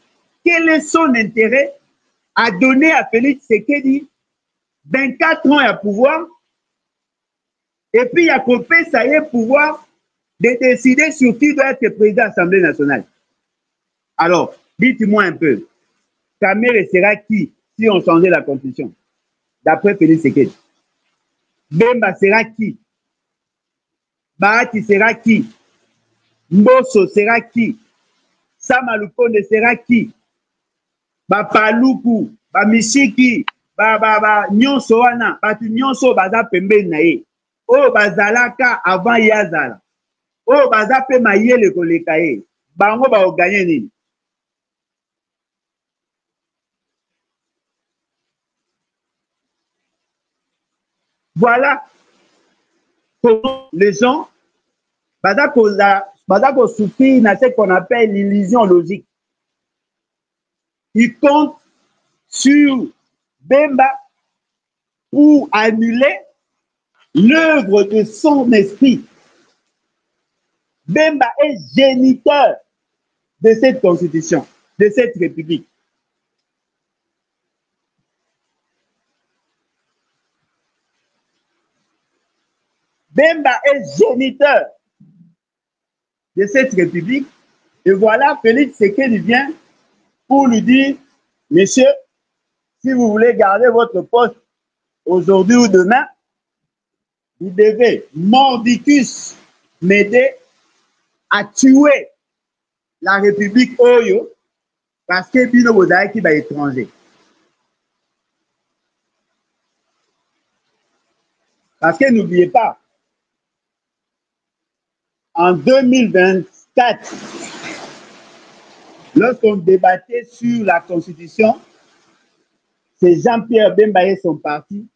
Quel est son intérêt à donner à Félix Tshisekedi 24 ans à pouvoir et puis il y a Copé, ça y est, pouvoir de décider sur qui doit être président de l'Assemblée nationale. Alors, dites-moi un peu, Kamere sera qui si on changeait la constitution? D'après Félix Tshisekedi. Bemba sera qui? Bahati sera qui? Mbosso sera qui? Samalukonde sera qui? Paluku, Mishiki, nyonso wana, batu nyonso baza pembeni na ye. Oyo bazalaka avant yazala. Oyo baza pe mayele koleka ye. Bango ba gagner nini? Voilà comment les gens souffrir dans ce qu'on appelle l'illusion logique. Ils comptent sur Bemba pour annuler l'œuvre de son esprit. Bemba est géniteur de cette constitution, de cette république. Bemba est géniteur de cette république. Et voilà, Félix Tshisekedi vient pour lui dire, monsieur, si vous voulez garder votre poste aujourd'hui ou demain, vous devez, mordicus, m'aider à tuer la République Oyo parce que Bino Bozai qui va étranger. Parce que n'oubliez pas, en 2024, lorsqu'on débattait sur la Constitution, c'est Jean-Pierre Bemba et son parti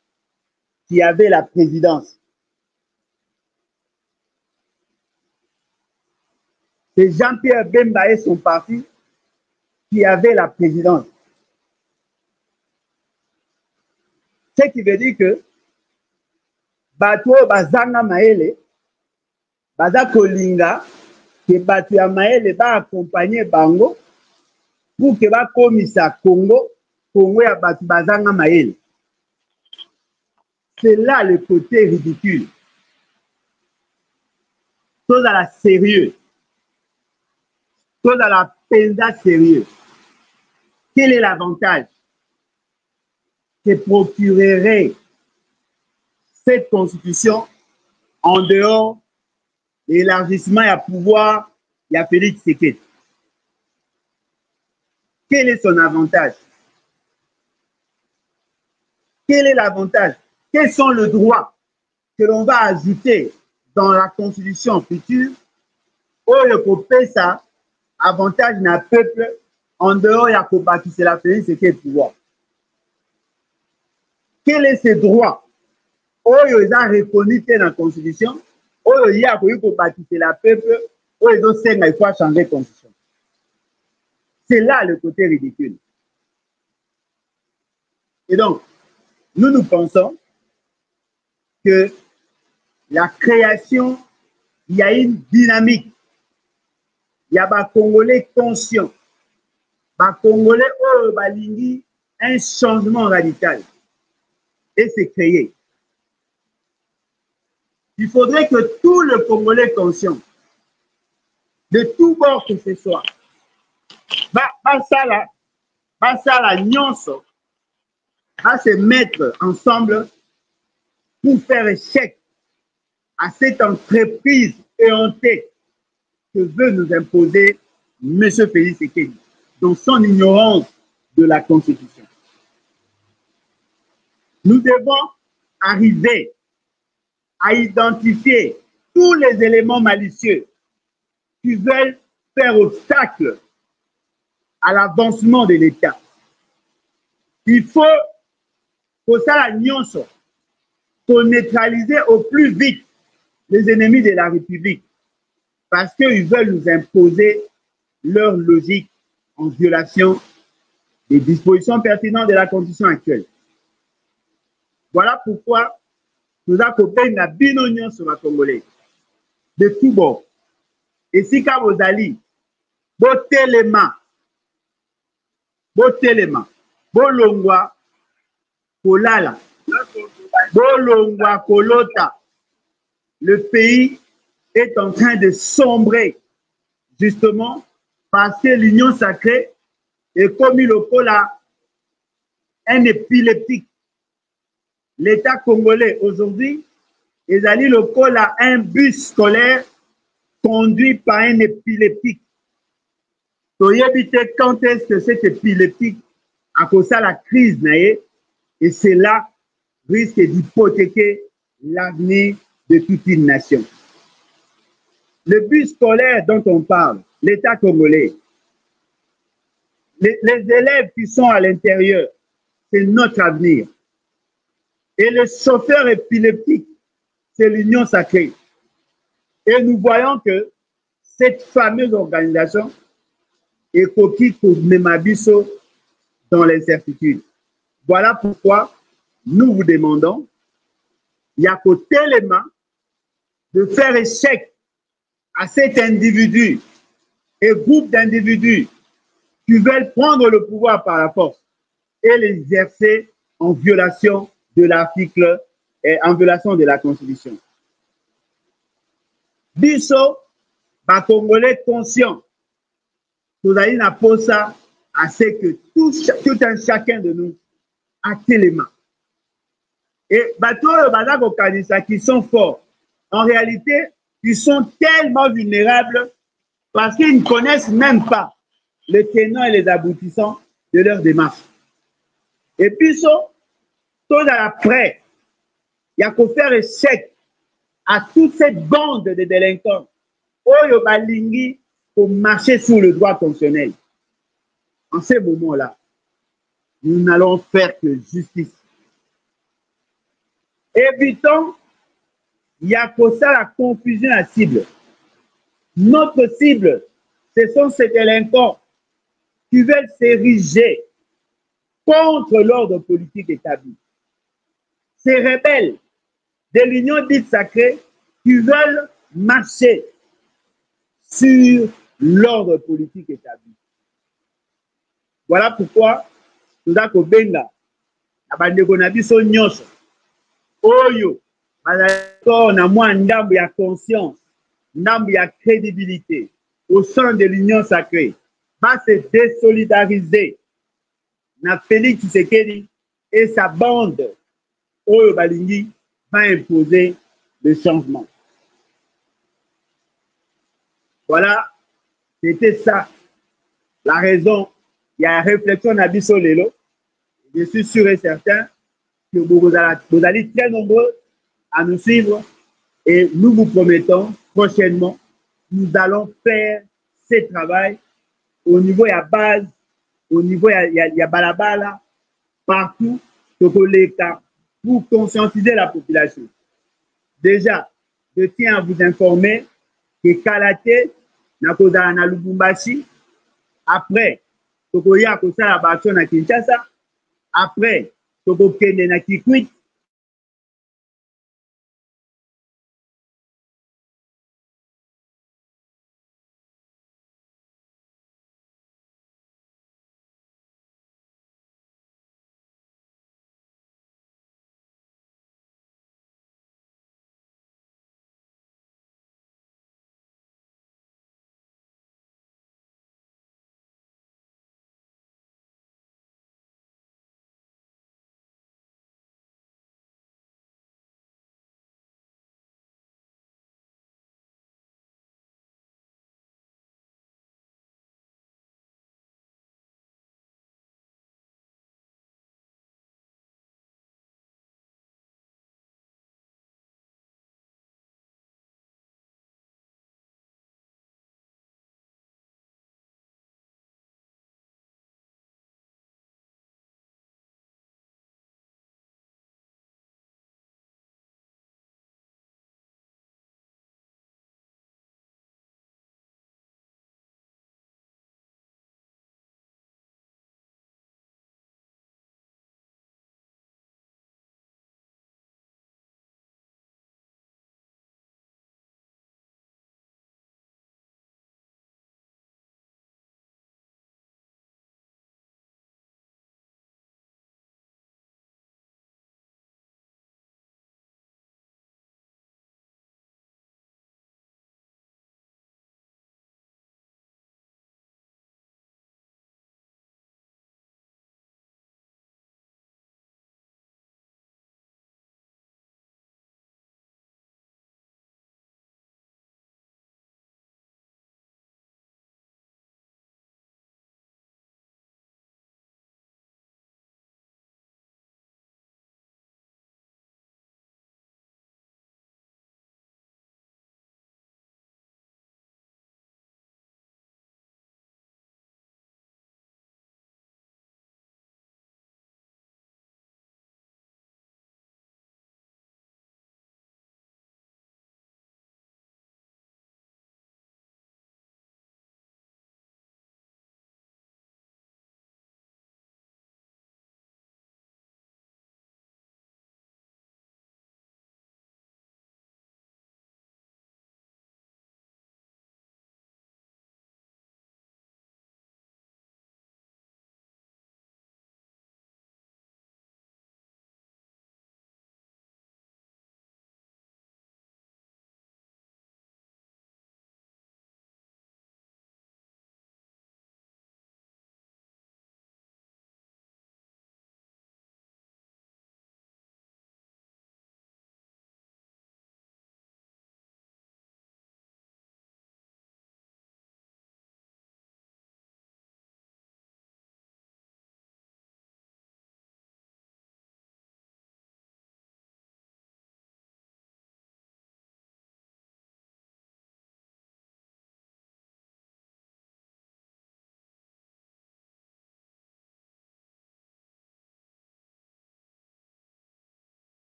qui avait la présidence. C'est Jean-Pierre Bemba et son parti qui avait la présidence. Ce qui veut dire que Bato Bazanga Maele, Baza Kolinga, que Bato ya Maele va accompagner Bango pour que va commissaire Congo, Congo ya Bato Bazanga Maele. C'est là le côté ridicule. Tout dans la sérieux. Tout dans la penda sérieux. Quel est l'avantage que procurerait cette constitution en dehors de l'élargissement et à pouvoir, il y a Félix Tshisekedi? Quel est son avantage? Quel est l'avantage? Quels sont les droits que l'on va ajouter dans la constitution future où le peuple ça avantage d'un peuple en dehors de c'est la Félix Tshisekedi pouvoir? Quels sont ces droits où ils ont reconnu dans la constitution où il a bâtir la peuple où ils ont dit qu'il faut changer la constitution? C'est là le côté ridicule. Et donc, nous pensons que la création, il y a une dynamique. Il y a des Congolais conscients. Des Congolais qui ont un changement radical. Et c'est créé. Il faudrait que tout le Congolais conscient, de tout bord que ce soit, va se mettre ensemble pour faire échec à cette entreprise éhontée que veut nous imposer M. Félix Tshisekedi dans son ignorance de la Constitution. Nous devons arriver à identifier tous les éléments malicieux qui veulent faire obstacle à l'avancement de l'État. Il faut que ça l'agence pour neutraliser au plus vite les ennemis de la République. parce qu'ils veulent nous imposer leur logique en violation des dispositions pertinentes de la constitution actuelle. Voilà pourquoi nous avons la binonion sur la Congolais. De tout bord. Et si quand vous allez, botelema, bolongwa, kolala, bolongwa, kolota, le pays est en train de sombrer, justement, parce que l'union sacrée est comme le cola, un épileptique. L'État congolais aujourd'hui, ils allaient le cola, un bus scolaire conduit par un épileptique. Quand est-ce que cet épileptique a causé la crise, et cela risque d'hypothéquer l'avenir de toute une nation. Le bus scolaire dont on parle, l'État congolais, les élèves qui sont à l'intérieur, c'est notre avenir. Et le chauffeur épileptique, c'est l'union sacrée. Et nous voyons que cette fameuse organisation est coquille pour Memabiso dans l'incertitude. Voilà pourquoi nous vous demandons, il y a côté l'élément de faire échec à cet individu et groupe d'individus qui veulent prendre le pouvoir par la force et l'exercer en violation de l'article et en violation de la Constitution. Biso, les Congolais conscients, nous allons apporter ça à ce que tout un chacun de nous a l'élément. Et les qui sont forts, en réalité, ils sont tellement vulnérables parce qu'ils ne connaissent même pas les tenants et les aboutissants de leur démarche. Et puis, tout après, il y a qu'à faire échec à toute cette bande de délinquants oyo balingi pour marcher sur le droit constitutionnel. En ce moment-là, nous n'allons faire que justice. Évitons, il y a que ça la confusion à cible. Notre cible, ce sont ces délinquants qui veulent s'ériger contre l'ordre politique établi. Ces rebelles de l'union dite sacrée qui veulent marcher sur l'ordre politique établi. Voilà pourquoi nous avons benga abandeko na biso nyonso oyo bazalako na mwa ndambo ya conscience, ndambo ya crédibilité au sein de l'union sacrée va se désolidariser na Félix Tshisekedi et sa bande oyo balingi va imposer le changement. Voilà, c'était ça la raison. Il y a une réflexion à Bissolelo. Je suis sûr et certain que vous allez très nombreux à nous suivre et nous vous promettons prochainement, nous allons faire ce travail au niveau de la base, au niveau de Balabala, partout, pour l'État, pour conscientiser la population. Déjà, je tiens à vous informer que Kalaté, Nakoda na Lubumbashi, après, Tokoya Kosa la Bacho na Kinshasa, après, Toko Kende na Kikwit,